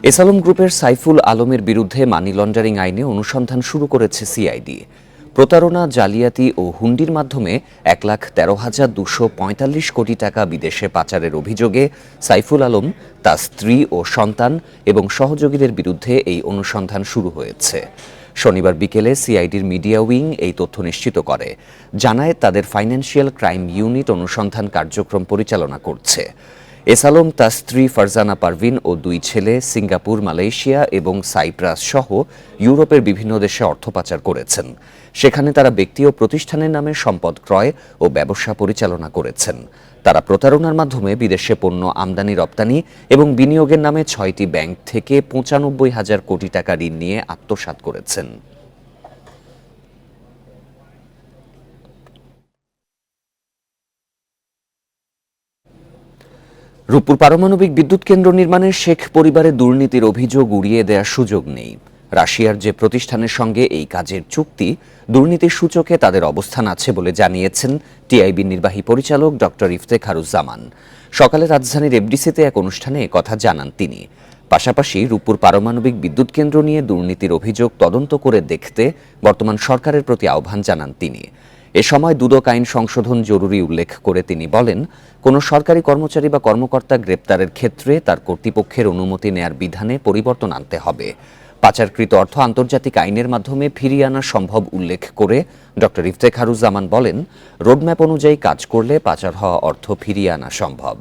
এসালম গ্রুপের সাইফুল আলমের বিরুদ্ধে মানি লন্ডারিং আইনে অনুসন্ধান শুরু করেছে সিআইডি। প্রতারণা, জালিয়াতি ও হুন্ডির মাধ্যমে ১,১৩,২৪৫ কোটি টাকা বিদেশে পাচারের অভিযোগে সাইফুল আলম, তার স্ত্রী ও সন্তান এবং সহযোগীদের বিরুদ্ধে এই অনুসন্ধান শুরু হয়েছে। শনিবার বিকেলে সিআইডির মিডিয়া উইং এই তথ্য নিশ্চিত করে, জানায় তাদের ফাইন্যান্সিয়াল ক্রাইম ইউনিট অনুসন্ধান কার্যক্রম পরিচালনা করছে। এসালম, তার স্ত্রী ফারজানা পারভিন ও দুই ছেলে সিঙ্গাপুর, মালয়েশিয়া এবং সাইপ্রাস সহ ইউরোপের বিভিন্ন দেশে অর্থ পাচার করেছেন। সেখানে তারা ব্যক্তি ও প্রতিষ্ঠানের নামে সম্পদ ক্রয় ও ব্যবসা পরিচালনা করেছেন। তারা প্রতারণার মাধ্যমে বিদেশে পণ্য আমদানি রপ্তানি এবং বিনিয়োগের নামে ৬টি ব্যাংক থেকে ৯৫,০০০ কোটি টাকা ঋণ নিয়ে আত্মসাৎ করেছেন। রূপপুর পারমাণবিক বিদ্যুৎ কেন্দ্র নির্মাণের শেখ পরিবারের দুর্নীতির অভিযোগ উড়িয়ে দেওয়ার সুযোগ নেই। রাশিয়ার যে প্রতিষ্ঠানের সঙ্গে এই কাজের চুক্তি, দুর্নীতির সূচকে তাদের অবস্থান আছে বলে জানিয়েছেন টিআইবির নির্বাহী পরিচালক ডক্টর ইফতেখারুজ্জামান। সকালে রাজধানীর এফডিসিতে এক অনুষ্ঠানে একথা জানান তিনি। পাশাপাশি রূপপুর পারমাণবিক বিদ্যুৎ কেন্দ্র নিয়ে দুর্নীতির অভিযোগ তদন্ত করে দেখতে বর্তমান সরকারের প্রতি আহ্বান জানান তিনি। এ সময় দুদক আইন সংশোধন জরুরি উল্লেখ করে তিনি বলেন, কোনো সরকারি কর্মচারী বা কর্মকর্তা গ্রেপ্তারের ক্ষেত্রে তার কর্তৃপক্ষের অনুমতি নেয়ার বিধানে পরিবর্তন আনতে হবে। পাচারকৃত অর্থ আন্তর্জাতিক আইনের মাধ্যমে ফিরিয়ে আনা সম্ভব উল্লেখ করে ডক্টর ইফতেখারুজ্জামান বলেন, রোডম্যাপ অনুযায়ী কাজ করলে পাচার হওয়া অর্থ ফিরিয়ে আনা সম্ভব।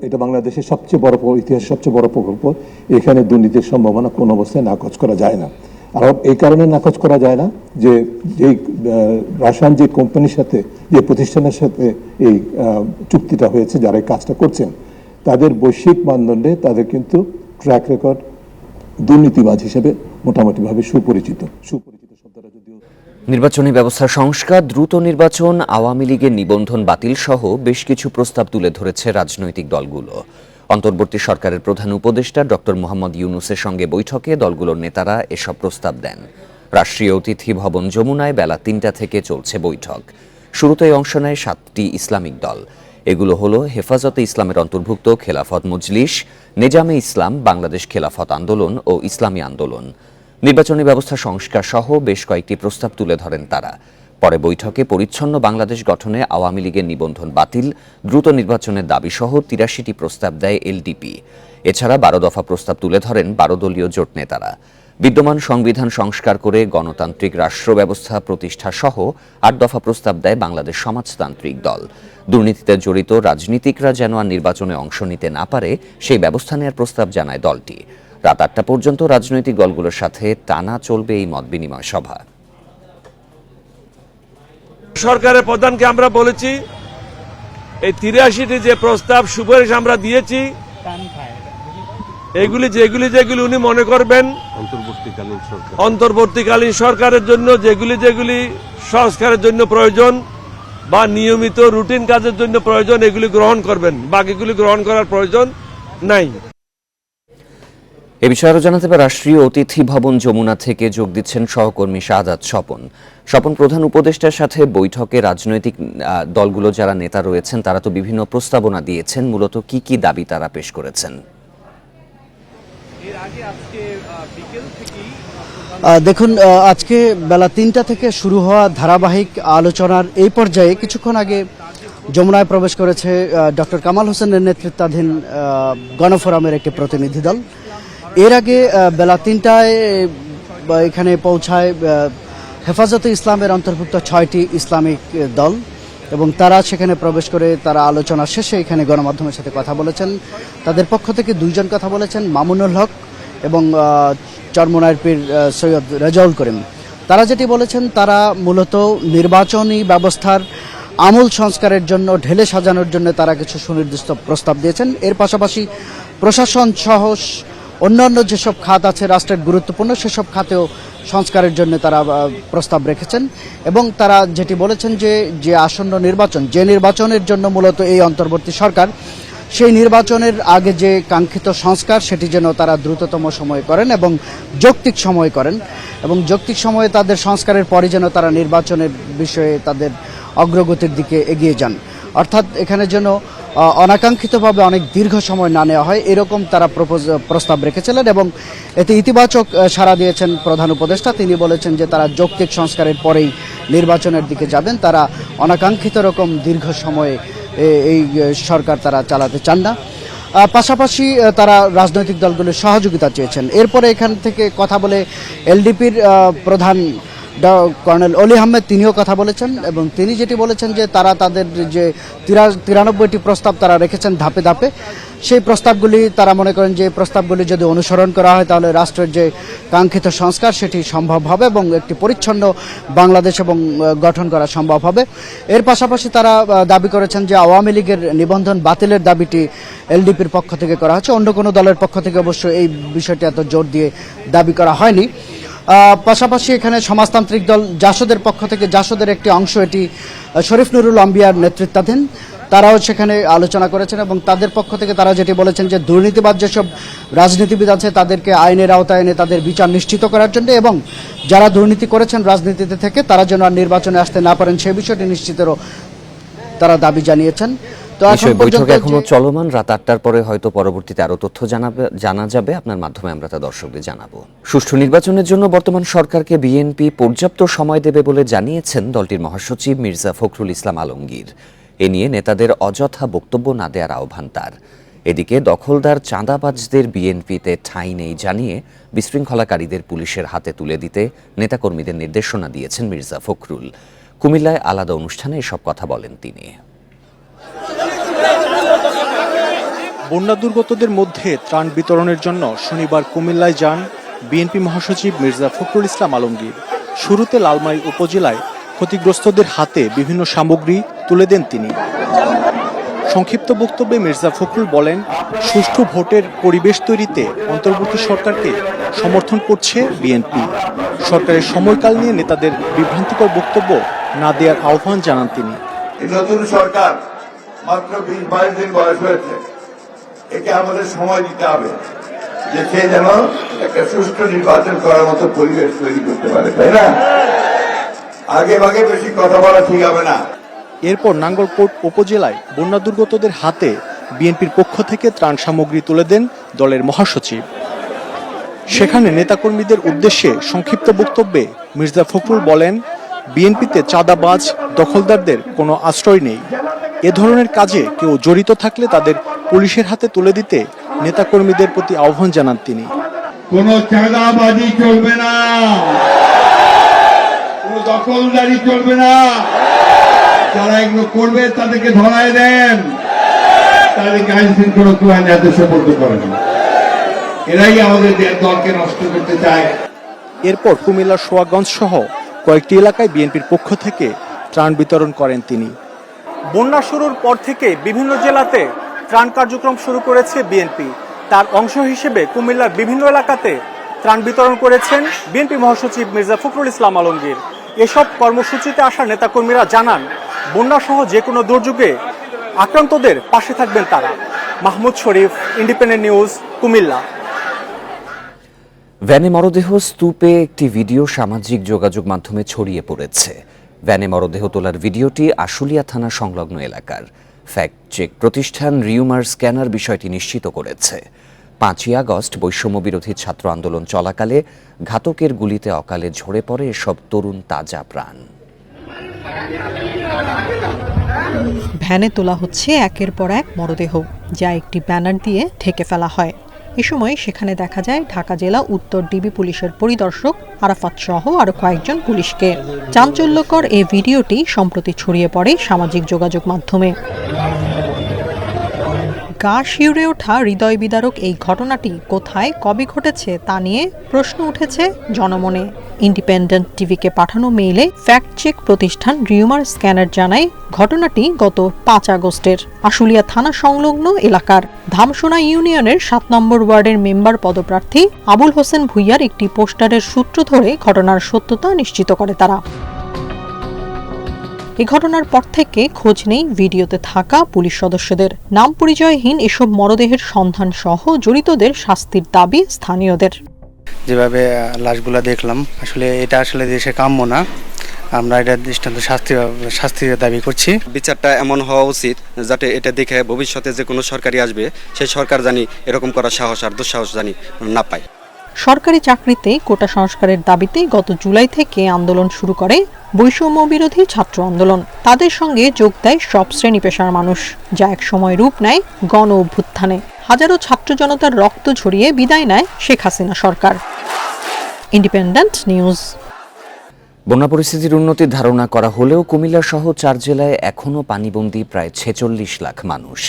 এটা বাংলাদেশের সবচেয়ে বড় ইতিহাসের সবচেয়ে বড় প্রকল্প। এখানে দুর্নীতির সম্ভাবনা কোনো অবস্থায় নাকচ করা যায় না। আর এই কারণে নাকচ করা যায় না যে রাশিয়ান যে কোম্পানির সাথে, যে প্রতিষ্ঠানের সাথে এই চুক্তিটা হয়েছে, যারা এই কাজটা করছেন, তাদের বৈশ্বিক মানদণ্ডে তাদের কিন্তু ট্র্যাক রেকর্ড দুর্নীতিবাজ হিসেবে মোটামুটিভাবে সুপরিচিত শব্দটা যদিও। নির্বাচনী ব্যবস্থা সংস্কার, দ্রুত নির্বাচন, আওয়ামী লীগের নিবন্ধন বাতিল সহ বেশ কিছু প্রস্তাব তুলে ধরেছে রাজনৈতিক দলগুলো। অন্তর্বর্তী সরকারের প্রধান উপদেষ্টা ডক্টর মোহাম্মদ ইউনূসের সঙ্গে বৈঠকে দলগুলোর নেতারা এসব প্রস্তাব দেন। রাষ্ট্রীয় অতিথি ভবন যমুনায় বেলা ৩টা থেকে চলছে বৈঠক। শুরুতেই অংশ নেয় ৭টি ইসলামিক দল। এগুলো হলো হেফাজতে ইসলামের অন্তর্ভুক্ত খেলাফত মজলিস, নেজামে ইসলাম, বাংলাদেশ খেলাফত আন্দোলন ও ইসলামী আন্দোলন। নির্বাচনী ব্যবস্থা সংস্কার সহ বেশ কয়েকটি প্রস্তাব তুলে ধরেন তারা। পরে বৈঠকে পরিচ্ছন্ন বাংলাদেশ গঠনে আওয়ামী লীগের নিবন্ধন বাতিল, দ্রুত নির্বাচনের দাবি সহ ৮৩টি প্রস্তাব দেয় এলডিপি। এছাড়া ১২ দফা প্রস্তাব তুলে ধরেন ১২ দলীয় জোট নেতারা। বিদ্যমান সংবিধান সংস্কার করে গণতান্ত্রিক রাষ্ট্র ব্যবস্থা প্রতিষ্ঠা সহ ৮ দফা প্রস্তাব দেয় বাংলাদেশ সমাজতান্ত্রিক দল। দুর্নীতিতে জড়িত রাজনীতিকরা যেন আর নির্বাচনে অংশ নিতে না পারে, সেই ব্যবস্থা নেওয়ার প্রস্তাব জানায় দলটি। রাত ৮টা পর্যন্ত রাজনৈতিক দলগুলোর সাথে টানা চলবে এই মতবিনিময় সভা। সরকারের প্রধানকে আমরা বলেছি, এই ৮৩টি যে প্রস্তাব সুপারিশ আমরা দিয়েছি, এগুলি যেগুলি উনি মনে করবেন অন্তর্বর্তীকালীন সরকারের জন্য যেগুলি সংস্কারের জন্য প্রয়োজন বা নিয়মিত রুটিন কাজের জন্য প্রয়োজন, এগুলি গ্রহণ করবেন, বাকিগুলি গ্রহণ করার প্রয়োজন নাই। এ বিষয়ে আরো জানাতে পারে রাষ্ট্রীয় অতিথি ভবন যমুনা থেকে যোগ দিচ্ছেন সহকর্মী শাহাদাত স্বপন। স্বপন, প্রধান উপদেষ্টার সাথে বৈঠকে রাজনৈতিক দলগুলো যারা নেতা রয়েছেন তারা তো বিভিন্ন প্রস্তাবনা দিয়েছেন, মূলত কি কি দাবি তারা পেশ করেছেন? দেখুন, আজকে বেলা ৩টা থেকে শুরু হওয়া ধারাবাহিক আলোচনার এই পর্যায়ে কিছুক্ষণ আগে যমুনায় প্রবেশ করেছে ডক্টর কামাল হোসেনের নেতৃত্বাধীন গণফোরামের একটি প্রতিনিধি দল। এর আগে বেলা ৩টায় এখানে পৌঁছায় হেফাজতে ইসলামের অন্তর্ভুক্ত ৬টি ইসলামিক দল এবং তারা সেখানে প্রবেশ করে তারা আলোচনা শেষে এখানে গণমাধ্যমের সাথে কথা বলেছেন। তাদের পক্ষ থেকে দুইজন কথা বলেছেন, মামুনুল হক এবং চরমোনাইর পীর সৈয়দ রেজাউল করিম। তারা যেটি বলেছেন, তারা মূলত নির্বাচনী ব্যবস্থার আমূল সংস্কারের জন্য, ঢেলে সাজানোর জন্য তারা কিছু সুনির্দিষ্ট প্রস্তাব দিয়েছেন। এর পাশাপাশি প্রশাসন সহ অন্যান্য যেসব খাত আছে রাষ্ট্রের গুরুত্বপূর্ণ, সেসব খাতেও সংস্কারের জন্য তারা প্রস্তাব রেখেছেন। এবং তারা যেটি বলেছেন যে আসন্ন নির্বাচন, যে নির্বাচনের জন্য মূলত এই অন্তর্বর্তী সরকার, সেই নির্বাচনের আগে যে কাঙ্ক্ষিত সংস্কার সেটি যেন তারা দ্রুততম সময়ে করেন এবং যৌক্তিক সময়ে করেন এবং যৌক্তিক সময়ে তাদের সংস্কারের পরে যেন তারা নির্বাচনের বিষয়ে তাদের অগ্রগতির দিকে এগিয়ে যান। অর্থাৎ এখানে যেন অনাকাঙ্ক্ষিতভাবে অনেক দীর্ঘ সময় না নেওয়া হয় এরকম তারা প্রস্তাব রেখেছিলেন এবং এতে ইতিবাচক সাড়া দিয়েছেন প্রধান উপদেষ্টা। তিনি বলেছেন যে তারা যৌক্তিক সংস্কারের পরেই নির্বাচনের দিকে যাবেন, তারা অনাকাঙ্ক্ষিত রকম দীর্ঘ সময়ে এই সরকার তারা চালাতে চান না। পাশাপাশি তারা রাজনৈতিক দলগুলোর সহযোগিতা চেয়েছেন। এরপরে এখান থেকে কথা বলে এলডিপির প্রধান কর্নেল অলি আহমেদ তিনিও কথা বলেছেন এবং তিনি যেটি বলেছেন যে তারা তাদের যে 93টি প্রস্তাব তারা রেখেছেন ধাপে ধাপে, সেই প্রস্তাবগুলি তারা মনে করেন যে প্রস্তাবগুলি যদি অনুসরণ করা হয় তাহলে রাষ্ট্রের যে কাঙ্ক্ষিত সংস্কার সেটি সম্ভব হবে এবং একটি পরিচ্ছন্ন বাংলাদেশ এবং গঠন করা সম্ভব হবে। এর পাশাপাশি তারা দাবি করেছেন যে আওয়ামী লীগের নিবন্ধন বাতিলের দাবিটি এলডিপির পক্ষ থেকে করা হচ্ছে, অন্য কোনো দলের পক্ষ থেকে অবশ্য এই বিষয়টি এত জোর দিয়ে দাবি করা হয়নি। পাশাপাশি এখানে সমাজতান্ত্রিক দল জাসদের পক্ষ থেকে, জাসদের একটি অংশ এটি শরীফ নুরুল আম্বিয়ার নেতৃত্বাধীন, তারাও সেখানে আলোচনা করেছেন এবং তাদের পক্ষ থেকে তারা যেটি বলেছেন যে দুর্নীতিবাদ যেসব রাজনীতিবিদ আছে তাদেরকে আইনের আওতায় এনে তাদের বিচার নিশ্চিত করার জন্য এবং যারা দুর্নীতি করেছেন রাজনীতিতে থেকে তারা যেন আর নির্বাচনে আসতে না পারেন সেই বিষয়টি নিশ্চিতেরও তারা দাবি জানিয়েছেন। তো এখন বৈঠক এখনো চলমান, রাত 8টার পরে হয়তো পরবর্তীতে আরো তথ্য জানা যাবে, আপনার মাধ্যমে আমরা তা দর্শকদের জানাবো। সুষ্ঠু নির্বাচনের জন্য বর্তমান সরকারকে বিএনপি পর্যাপ্ত সময় দেবে বলে জানিয়েছেন দলটির মহাসচিব মির্জা ফখরুল ইসলাম আলমগীর। এ নিয়ে নেতাদের অযথা বক্তব্য না দেওয়ার আহ্বান তার। এদিকে দখলদার চাঁদাবাজদের বিএনপিতে ঠাঁই নেই জানিয়ে বিশৃঙ্খলাকারীদের পুলিশের হাতে তুলে দিতে নেতাকর্মীদের নির্দেশনা দিয়েছেন মির্জা ফখরুল। কুমিল্লায় আলাদা অনুষ্ঠানে এসব কথা বলেন তিনি। বন্যা দুর্গতদের মধ্যে ত্রাণ বিতরণের জন্য শনিবার কুমিল্লায় যান বিএনপি মহাসচিব মির্জা ফখরুল ইসলাম আলমগীর। শুরুতে লালমাই উপজেলায় ক্ষতিগ্রস্তদের হাতে বিভিন্ন সামগ্রী তুলে দেন তিনি। সংক্ষিপ্ত বক্তব্যে মির্জা ফখরুল বলেন, সুষ্ঠু ভোটের পরিবেশ তৈরিতে অন্তর্বর্তী সরকারকে সমর্থন করছে বিএনপি। সরকারের সময়কাল নিয়ে নেতাদের বিভ্রান্তিকর বক্তব্য না দেওয়ার আহ্বান জানান তিনি। নতুন সরকার মাত্র 20-22 দিন বয়স হয়েছে, একে আমাদের সময় দিতে হবে যে সে যেন একটা সুষ্ঠু নির্বাচন করার মতো পরিবেশ তৈরি করতে পারে, তাই না? আগে ভাগে বেশি কথা বলা ঠিক হবে না। এরপর নাঙ্গলকোট উপজেলায় বন্যা দুর্গতদের হাতে বিএনপির পক্ষ থেকে ত্রাণ সামগ্রী তুলে দেন দলের মহাসচিব। সেখানে নেতাকর্মীদের উদ্দেশ্যে সংক্ষিপ্ত বক্তব্যে মির্জা ফখরুল বলেন, বিএনপিতে চাঁদাবাজ দখলদারদের কোনো আশ্রয় নেই। এ ধরনের কাজে কেউ জড়িত থাকলে তাদের পুলিশের হাতে তুলে দিতে নেতাকর্মীদের প্রতি আহ্বান জানান তিনি। কোনো চাঁদাবাজি চলবে না, কোনো দখলদারি চলবে না। যারা এগুলো করবে তাদেরকে ধরায় দেন, তাদেরকে আইন শৃঙ্খলা হাতে সোপর্দ করেন। এরাই আমাদের দলকে নষ্ট করতে চায়। এরপর কুমিল্লার সোয়াগঞ্জ সহ কয়েকটি এলাকায় বিএনপির পক্ষ থেকে ত্রাণ বিতরণ করেন তিনি। বন্যা শুরুর পর থেকে বিভিন্ন জেলাতে ত্রাণ কার্যক্রম শুরু করেছে বিএনপি। তার অংশ হিসেবে কুমিল্লার বিভিন্ন এলাকাতে ত্রাণ বিতরণ করেছেন বিএনপি মহাসচিব মির্জা ফখরুল ইসলাম আলমগীর। এসব কর্মসূচিতে আসা নেতাকর্মীরা জানান, বন্যাসহ যে কোনো দুর্যোগে আক্রান্তদের পাশে থাকবেন তারা। মাহমুদ শরীফ, ইন্ডিপেন্ডেন্ট নিউজ, কুমিল্লা। ভ্যানে মরদেহ স্তূপে একটি ভিডিও সামাজিক যোগাযোগ মাধ্যমে ছড়িয়ে পড়েছে। ভ্যানে মরদেহ তোলার ভিডিওটি আশুলিয়া থানা সংলগ্ন এলাকার। ফ্যাক্ট চেক প্রতিষ্ঠান রিউমার স্ক্যানার বিষয়টি নিশ্চিত করেছে। 5ই আগস্ট বৈষম্য বিরোধী ছাত্র আন্দোলন চলাকালে ঘাতকের গুলিতে অকালে ঝরে পড়ে এসব তরুণ তাজা প্রাণ। ভ্যানে তোলা হচ্ছে একের পর এক মরদেহ, যা একটি ব্যানার দিয়ে ঢেকে ফেলা হয়। এ সময় সেখানে দেখা যায় ঢাকা জেলা উত্তর ডিবি পুলিশের পরিদর্শক আরাফাত সহ আরো কয়েকজন পুলিশকে। চাঞ্চল্যকর এই ভিডিওটি সম্প্রতি ছড়িয়ে পড়ে সামাজিক যোগাযোগ মাধ্যমে। গা শিউরে ওঠা হৃদয় বিদারক এই ঘটনাটি কোথায় কবে ঘটেছে তা নিয়ে প্রশ্ন উঠেছে জনমনে। ইন্ডিপেন্ডেন্ট টিভিকে পাঠানো মেইলে ফ্যাক্ট চেক প্রতিষ্ঠান রিউমার স্ক্যানার জানায়, ঘটনাটি গত 5 আগস্টের আশুলিয়া থানা সংলগ্ন এলাকার ধামসোনা ইউনিয়নের 7 নম্বর ওয়ার্ডের মেম্বার পদপ্রার্থী আবুল হোসেন ভুইয়ার একটি পোস্টারের সূত্র ধরে ঘটনার সত্যতা নিশ্চিত করে তারা। এ ঘটনার পর থেকে খোঁজ নেই ভিডিওতে থাকা পুলিশ সদস্যদের। নাম পরিচয়হীন এসব মরদেহের সন্ধান সহ জড়িতদের শাস্তির দাবি স্থানীয়দের। যেভাবে লাশগুলা দেখলাম, আসলে এটা আসলে দেশে কাম্য না। আমরা এটা দৃষ্টান্ত শাস্তি দাবি করছি। বিচারটা এমন হওয়া উচিত যাতে এটা দেখে ভবিষ্যতে যে কোনো সরকারি আসবে সেই সরকার জানি এরকম করার সাহস আর দুঃসাহস জানি না পায়। সরকারি চাকরিতে কোটা সংস্কারের দাবিতে গত জুলাই থেকে আন্দোলন শুরু করে বৈষম্য বিরোধী ছাত্র আন্দোলন। তাদের সঙ্গে যোগ দেয় সব শ্রেণী পেশার মানুষ, যা একসময় রূপ নেয় গণ অভ্যুত্থানে। হাজারো ছাত্র জনতার রক্ত ঝরিয়ে বিদায় নেয় শেখ হাসিনা সরকার। Independent News. বন্যা পরিস্থিতির উন্নতির ধারণা করা হলেও কুমিল্লা সহ 4 জেলায় এখনও পানিবন্দী প্রায় 46 লাখ মানুষ।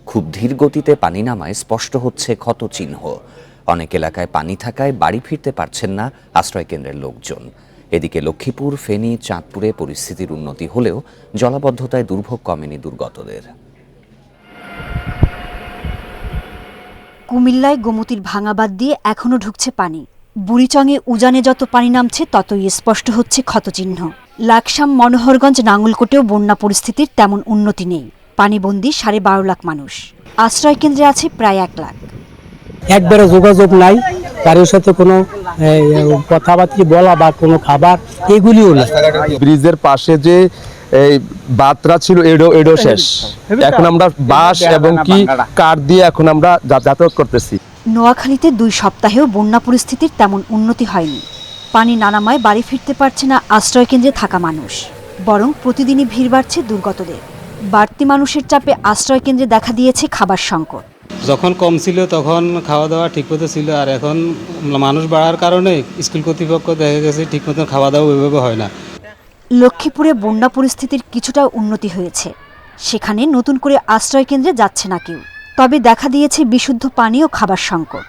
খুব ধীর গতিতে পানি নামায় স্পষ্ট হচ্ছে ক্ষতচিহ্ন। অনেক এলাকায় পানি থাকায় বাড়ি ফিরতে পারছেন না আশ্রয়কেন্দ্রের লোকজন। এদিকে লক্ষ্মীপুর, ফেনী, চাঁদপুরে পরিস্থিতির উন্নতি হলেও জলাবদ্ধতায় দুর্ভোগ কমেনি দুর্গতদের। কুমিল্লায় গোমতীর ভাঙাবাদ দিয়ে এখনও ঢুকছে পানি। বুড়িচংয়ে উজানে যত পানি নামছে ততই স্পষ্ট হচ্ছে ক্ষতচিহ্ন। লাকসাম, মনোহরগঞ্জ, নাঙ্গলকোটেও বন্যা পরিস্থিতির তেমন উন্নতি নেই। পানিবন্দী 12.5 লাখ মানুষ। আশ্রয়কেন্দ্রে আছে প্রায় 1 লাখ। একবারে যোগাযোগ নাই, কারোর সাথে কোনো কথাবার্তা বলা বা কোনো খাবার এগুলিও না। ব্রিজের পাশে যে এই বাতরা ছিল এডো শেষ। এখন আমরা বাঁশ এবং কি কাঠ দিয়ে এখন আমরা যাতায়াত করতেছি। নোয়াখালীতে 2 সপ্তাহেও বন্যা পরিস্থিতির তেমন উন্নতি হয়নি। পানি না নামায় বাড়ি ফিরতে পারছে না আশ্রয়কেন্দ্রে থাকা মানুষ, বরং প্রতিদিনই ভিড় বাড়ছে দুর্গতদের। বাড়তি মানুষের চাপে আশ্রয়কেন্দ্রে দেখা দিয়েছে খাবার সংকট। যখন কম ছিল তখন খাওয়া দাওয়া ঠিকমতো ছিল, আর এখন মানুষ বাড়ার কারণে স্কুল কর্তৃপক্ষ দেখা গেছে ঠিকমতো খাওয়া দাওয়া ওইভাবে হয় না। লক্ষ্মীপুরে বন্যা পরিস্থিতির কিছুটা উন্নতি হয়েছে। সেখানে নতুন করে আশ্রয়কেন্দ্রে যাচ্ছে না কেউ, তবে দেখা দিয়েছে বিশুদ্ধ পানি ও খাবার সংকট।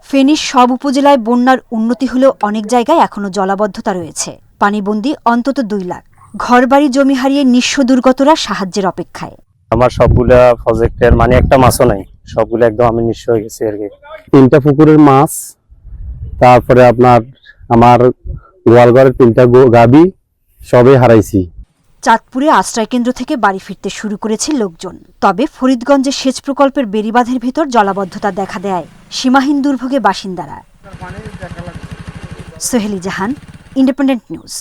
ফেনীর সব উপজেলায় বন্যার উন্নতি হলেও অনেক জায়গায় এখনও জলাবদ্ধতা রয়েছে। পানিবন্দী অন্তত 2 লাখ। ঘরবাড়ি, জমি হারিয়ে নিঃস্ব দুর্গতরা সাহায্যের অপেক্ষায়। আমার সবগুলা প্রজেক্টের মানে একটা মাছও নাই, সবগুলো একদম আমি নিঃস্ব হয়ে গেছি আর কি। 3টা পুকুরের মাছ, তারপরে আমার গোয়ালঘরের 3টা গাবি সবই হারাইছি। চাঁদপুরে আশ্রয়কেন্দ্র থেকে বাড়ি ফিরতে শুরু করেছে লোকজন। তবে ফরিদগঞ্জে সেচ প্রকল্পের বেড়িবাঁধের ভেতর জলাবদ্ধতা দেখা দেয় সীমাহীন দুর্ভোগে বাসিন্দারা। সোহেলি জাহান, ইন্ডিপেন্ডেন্ট নিউজ।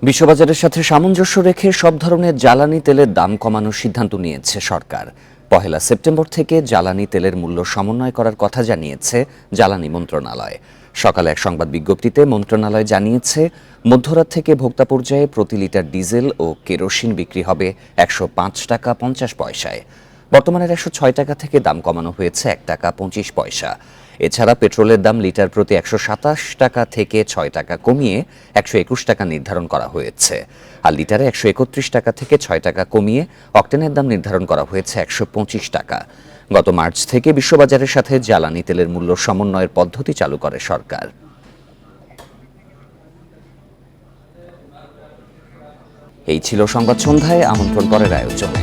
বিশ্ববাজারের সাথে সামঞ্জস্য রেখে সব ধরনের জ্বালানি তেলের দাম কমানোর সিদ্ধান্ত নিয়েছে সরকার। 1 সেপ্টেম্বর থেকে জ্বালানি তেলের মূল্য সমন্বয় করার কথা জানিয়েছে জ্বালানি মন্ত্রণালয়। সকালে এক সংবাদ বিজ্ঞপ্তিতে মন্ত্রণালয় জানিয়েছে, মধ্যরাত থেকে ভোক্তা পর্যায়ে প্রতি লিটার ডিজেল ও কেরোসিন বিক্রি হবে 105 টাকা 50 পয়সায়। বর্তমানে 106 টাকা থেকে দাম কমানো হয়েছে 1 টাকা 25 পয়সা। এছাড়া পেট্রোলের দাম লিটার প্রতি 127 টাকা থেকে 6 টাকা কমিয়ে 121 টাকা নির্ধারণ করা হয়েছে। আর লিটারে 131 টাকা থেকে 6 টাকা কমিয়ে অক্টেনের দাম নির্ধারণ করা হয়েছে 125 টাকা। গত মার্চ থেকে বিশ্ববাজারের সাথে জ্বালানি তেলের মূল্য সমন্বয়ের পদ্ধতি চালু করে সরকার। এই ছিল সংবাদ সন্ধ্যায়। আমন্ত্রণ পরের আয়োজনে।